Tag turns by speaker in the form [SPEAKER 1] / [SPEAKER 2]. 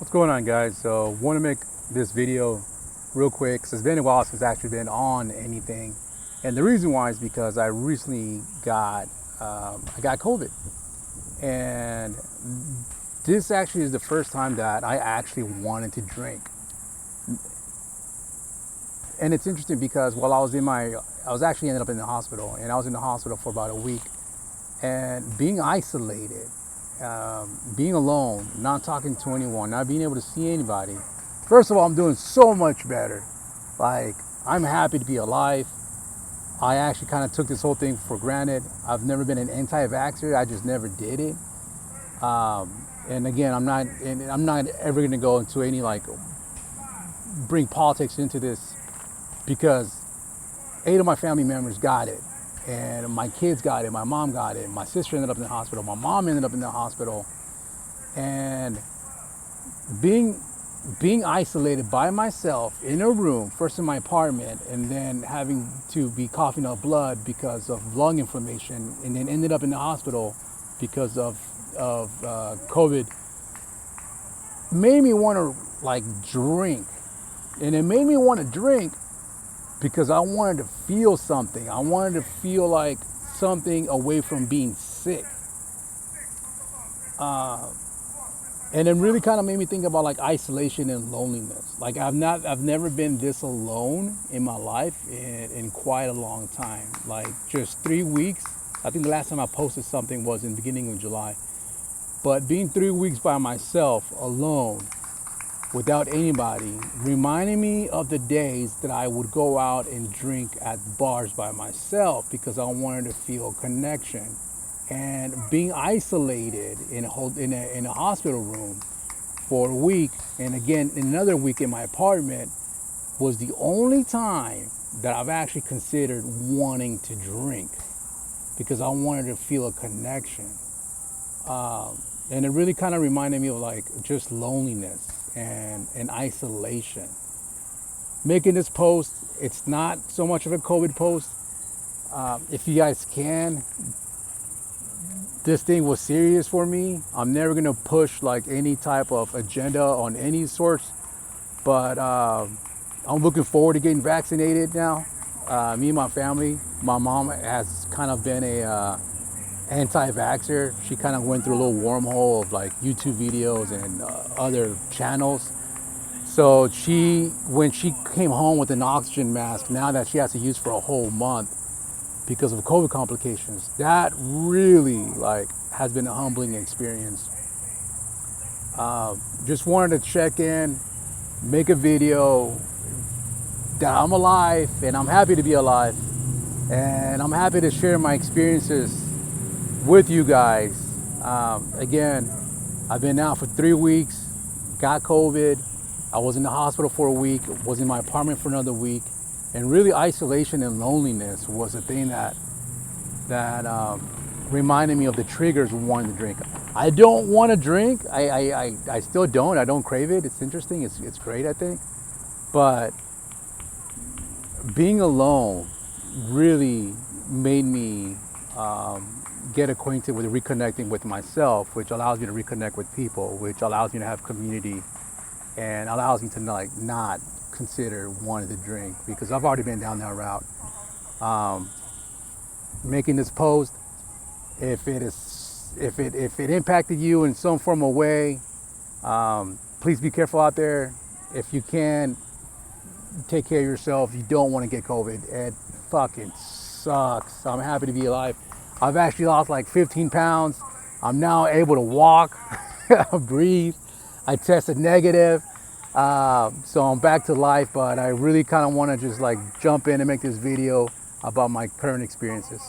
[SPEAKER 1] What's going on, guys? So want to make this video real quick because it's been a while since I've actually been on anything, and the reason why is because I recently got COVID, and this actually is the first time that I actually wanted to drink. And it's interesting because while I was actually ended up in the hospital, and I was in the hospital for about a week, and being isolated, being alone, not talking to anyone, not being able to see anybody. First of all, I'm doing so much better. Like, I'm happy to be alive. I actually kind of took this whole thing for granted. I've never been an anti-vaxxer. I just never did it. And again, I'm not ever going to go into any bring politics into this because 8 of my family members got it. And my kids got it, my mom got it, my sister ended up in the hospital, my mom ended up in the hospital. And being isolated by myself in a room, first in my apartment, and then having to be coughing up blood because of lung inflammation, and then ended up in the hospital because of COVID, made me want to drink. And it made me want to drink because I wanted to feel something. I wanted to feel like something away from being sick. And it really kind of made me think about isolation and loneliness. I've never been this alone in my life in quite a long time. Just 3 weeks. I think the last time I posted something was in the beginning of July. But being 3 weeks by myself, alone, without anybody, reminding me of the days that I would go out and drink at bars by myself because I wanted to feel connection. And being isolated in a hospital room for a week, and again another week in my apartment, was the only time that I've actually considered wanting to drink because I wanted to feel a connection. And it really kind of reminded me of just loneliness and isolation. Making this post, it's not so much of a COVID post. If you guys can, this thing was serious for me. I'm never gonna push any type of agenda on any source, but I'm looking forward to getting vaccinated now. Me and my family, my mom has kind of been a anti-vaxxer. She kind of went through a little wormhole of YouTube videos and other channels. So when she came home with an oxygen mask, now that she has to use for a whole month because of COVID complications, that really has been a humbling experience. Just wanted to check in, make a video that I'm alive and I'm happy to be alive, and I'm happy to share my experiences with you guys. Again, I've been out for 3 weeks, got COVID. I was in the hospital for a week, was in my apartment for another week, and really isolation and loneliness was the thing that reminded me of the triggers of wanting to drink. I don't want to drink. I still don't. I don't crave it. It's interesting. It's great, I think. But being alone really made me get acquainted with reconnecting with myself, which allows me to reconnect with people, which allows me to have community, and allows me to not consider wanting to drink because I've already been down that route. Making this post, if it impacted you in some form or way, please be careful out there. If you can, take care of yourself. You don't want to get COVID. It fucking sucks. I'm happy to be alive. I've actually lost 15 pounds. I'm now able to walk, breathe. I tested negative. So I'm back to life, but I really kind of want to just jump in and make this video about my current experiences.